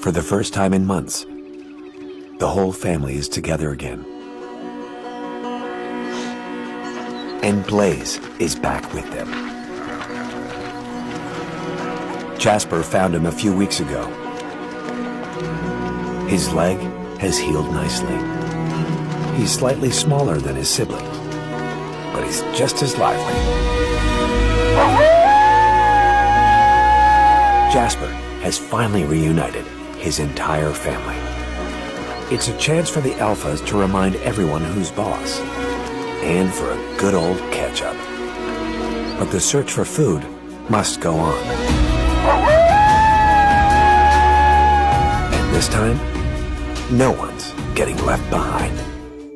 For the first time in months, the whole family is together again. And Blaze is back with them. Jasper found him a few weeks ago. His leg has healed nicely. He's slightly smaller than his siblings, but he's just as lively. Jasper has finally reunited his entire family. It's a chance for the alphas to remind everyone who's boss, and for a good old catch-up. But the search for food must go on. And this time, no one's getting left behind.